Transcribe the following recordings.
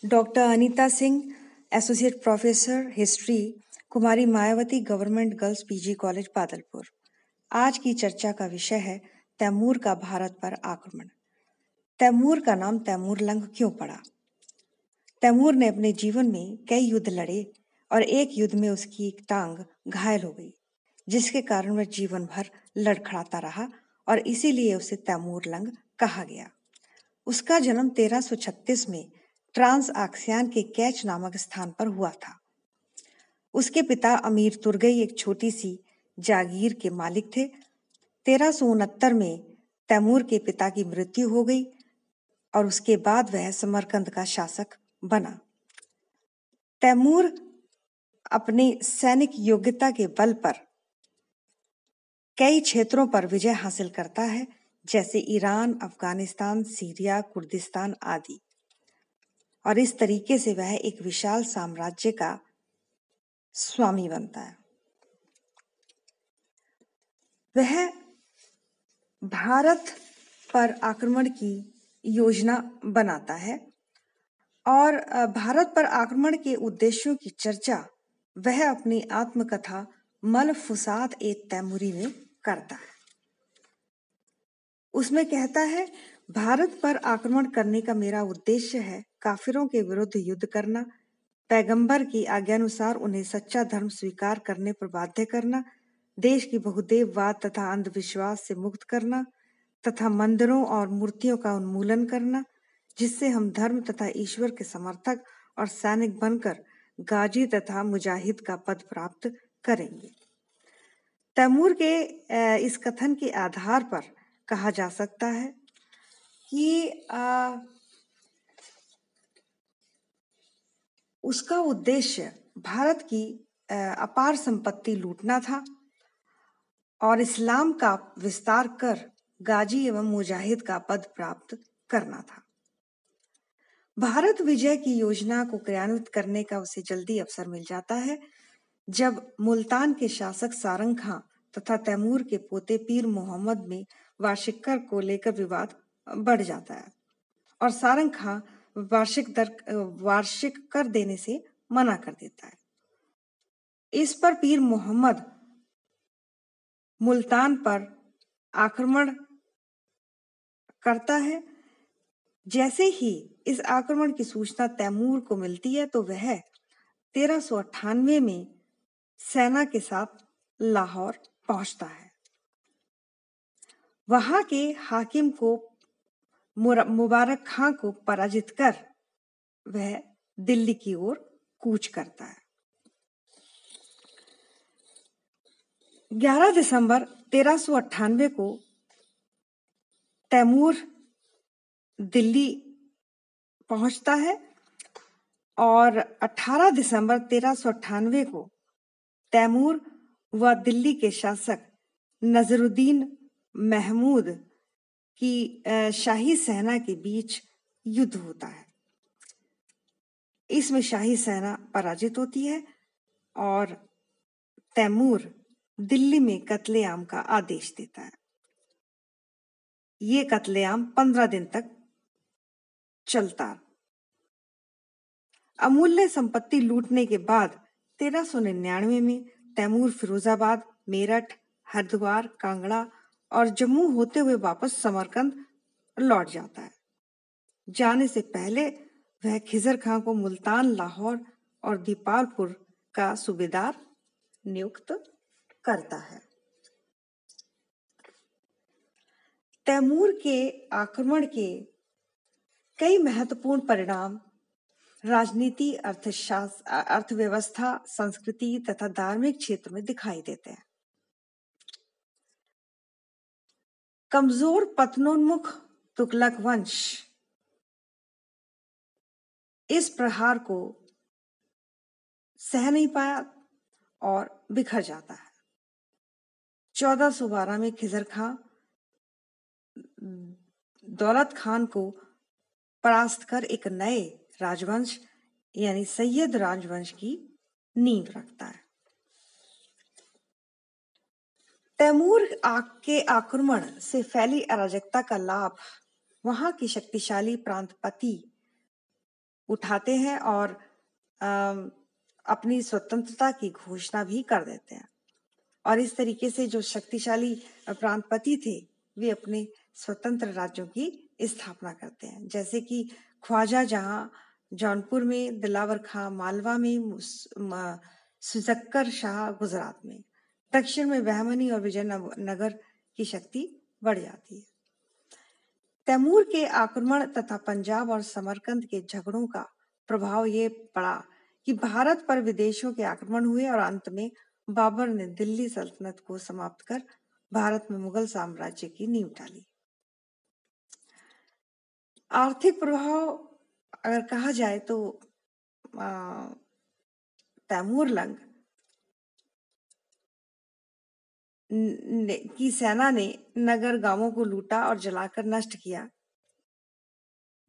Doctor Anita Singh, associate professor history, Kumari Mayawati government girls PG college Badalpur. आज की चर्चा का विषय है तैमूर का भारत पर आक्रमण। तैमूर का नाम तैमूर लंग क्यों पड़ा? तैमूर ने अपने जीवन में कई युद्ध लड़े और एक युद्ध में उसकी एक टांग घायल हो गई, जिसके कारण वह जीवन भर लड़खड़ाता रहा और इसीलिए उसे तैमूर लंग कहा गया। उसका जन्म 1336 में ट्रांस आक्सियान के कैच नामक स्थान पर हुआ था। उसके पिता अमीर तुर्गई एक छोटी सी जागीर के मालिक थे। 1369 में तैमूर के पिता की मृत्यु हो गई और उसके बाद वह समरकंद का शासक बना। तैमूर अपनी सैनिक योग्यता के बल पर कई क्षेत्रों पर विजय हासिल करता है, जैसे ईरान, अफगानिस्तान, सीरिया, कुर्दिस्तान आदि। और इस तरीके से वह एक विशाल साम्राज्य का स्वामी बनता है। वह भारत पर आक्रमण की योजना बनाता है और भारत पर आक्रमण के उद्देश्यों की चर्चा वह अपनी आत्मकथा मलफुसात ए तैमूरी में करता है। उसमें कहता है, भारत पर आक्रमण करने का मेरा उद्देश्य है काफिरों के विरुद्ध युद्ध करना, पैगंबर की आज्ञानुसार उन्हें सच्चा धर्म स्वीकार करने पर बाध्य करना, देश की बहुदेववाद तथा अंधविश्वास से मुक्त करना तथा मंदिरों और मूर्तियों का उन्मूलन करना, जिससे हम धर्म तथा ईश्वर के समर्थक और सैनिक बनकर गाजी तथा मुजाहिद का पद प्राप्त करेंगे। तैमूर के इस कथन के आधार पर कहा जा सकता है कि उसका उद्देश्य भारत की अपार संपत्ति लूटना था और इस्लाम का विस्तार कर गाजी एवं मुजाहिद का पद प्राप्त करना था। भारत विजय की योजना को क्रियान्वित करने का उसे जल्दी अवसर मिल जाता है, जब मुल्तान के शासक सारंग खां तथा तैमूर के पोते पीर मोहम्मद में वार्षिक कर को लेकर विवाद बढ़ जाता है और सारंग खां वार्षिक कर देने से मना कर देता है। इस पर पीर मोहम्मद मुल्तान पर आक्रमण करता है। जैसे ही इस आक्रमण की सूचना तैमूर को मिलती है तो वह 1398 में सेना के साथ लाहौर पहुंचता है। वहां के हाकिम को मुबारक खां को पराजित कर वह दिल्ली की ओर कूच करता है। 11 दिसंबर 1398 को तैमूर दिल्ली पहुंचता है और 18 दिसंबर 1398 को तैमूर व दिल्ली के शासक नजरुद्दीन महमूद की शाही सेना के बीच युद्ध होता है। इसमें शाही सेना पराजित होती है और तैमूर दिल्ली में कत्लेआम का आदेश देता है। ये कत्लेआम 15 दिन तक चलता। अमूल्य संपत्ति लूटने के बाद 1399 में तैमूर फिरोजाबाद, मेरठ, हरिद्वार, कांगड़ा और जम्मू होते हुए वापस समरकंद लौट जाता है। जाने से पहले वह खिजर खां को मुल्तान, लाहौर और दीपालपुर का सूबेदार नियुक्त करता है। तैमूर के आक्रमण के कई महत्वपूर्ण परिणाम राजनीति, अर्थव्यवस्था, संस्कृति तथा धार्मिक क्षेत्र में दिखाई देते हैं। कमजोर पतनोन्मुख तुगलक वंश इस प्रहार को सह नहीं पाया और बिखर जाता है। 1412 में खिजर खां दौलत खान को परास्त कर एक नए राजवंश यानी सैयद राजवंश की नींव रखता है। तैमूर के आक्रमण से फैली अराजकता का लाभ वहां की शक्तिशाली प्रांतपति उठाते हैं और अपनी स्वतंत्रता की घोषणा भी कर देते हैं। और इस तरीके से जो शक्तिशाली प्रांतपति थे वे अपने स्वतंत्र राज्यों की स्थापना करते हैं, जैसे कि ख्वाजा जहां जौनपुर में, दिलावर खां मालवा में, सुजक्कर शाह गुजरात में। दक्षिण में बहमनी और विजयनगर की शक्ति बढ़ जाती है। तैमूर के आक्रमण तथा पंजाब और समरकंद के झगड़ों का प्रभाव ये पड़ा कि भारत पर विदेशों के आक्रमण हुए और अंत में बाबर ने दिल्ली सल्तनत को समाप्त कर भारत में मुगल साम्राज्य की नींव डाली। आर्थिक प्रभाव अगर कहा जाए तो तैमूर लंग की सेना ने नगर गांवों को लूटा और जलाकर नष्ट किया,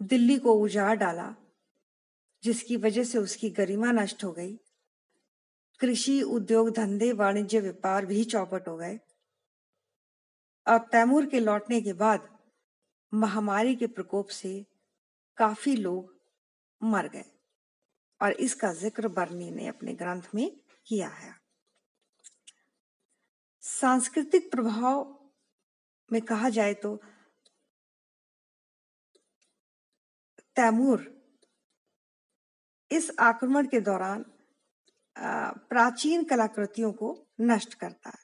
दिल्ली को उजाड़ डाला, जिसकी वजह से उसकी गरिमा नष्ट हो गई। कृषि, उद्योग धंधे, वाणिज्य, व्यापार भी चौपट हो गए। और तैमूर के लौटने के बाद महामारी के प्रकोप से काफी लोग मर गए और इसका जिक्र बर्नी ने अपने ग्रंथ में किया है। सांस्कृतिक प्रभाव में कहा जाए तो तैमूर इस आक्रमण के दौरान प्राचीन कलाकृतियों को नष्ट करता है।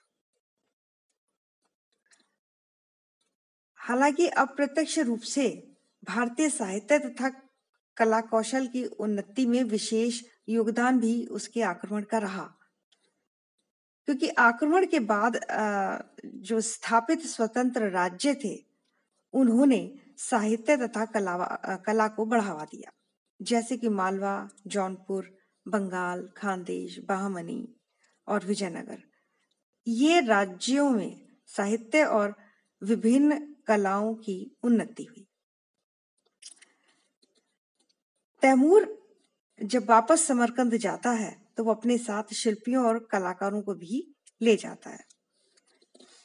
हालांकि अप्रत्यक्ष रूप से भारतीय साहित्य तथा कला कौशल की उन्नति में विशेष योगदान भी उसके आक्रमण का रहा, क्योंकि आक्रमण के बाद जो स्थापित स्वतंत्र राज्य थे उन्होंने साहित्य तथा कला को बढ़ावा दिया, जैसे कि मालवा, जौनपुर, बंगाल, खानदेश, बहमनी और विजयनगर। ये राज्यों में साहित्य और विभिन्न कलाओं की उन्नति हुई। तैमूर जब वापस समरकंद जाता है तो वो अपने साथ शिल्पियों और कलाकारों को भी ले जाता है,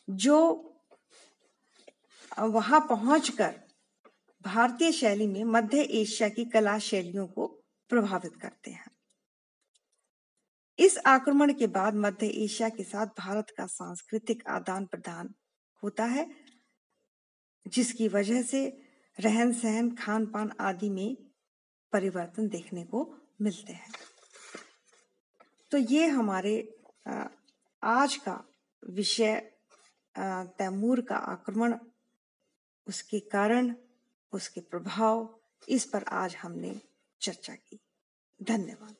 जो वहां पहुंचकर भारतीय शैली में मध्य एशिया की कला शैलियों को प्रभावित करते हैं। इस आक्रमण के बाद मध्य एशिया के साथ भारत का सांस्कृतिक आदान प्रदान होता है, जिसकी वजह से रहन सहन, खान पान आदि में परिवर्तन देखने को मिलते हैं। तो ये हमारे आज का विषय तैमूर का आक्रमण, उसके कारण, उसके प्रभाव, इस पर आज हमने चर्चा की। धन्यवाद।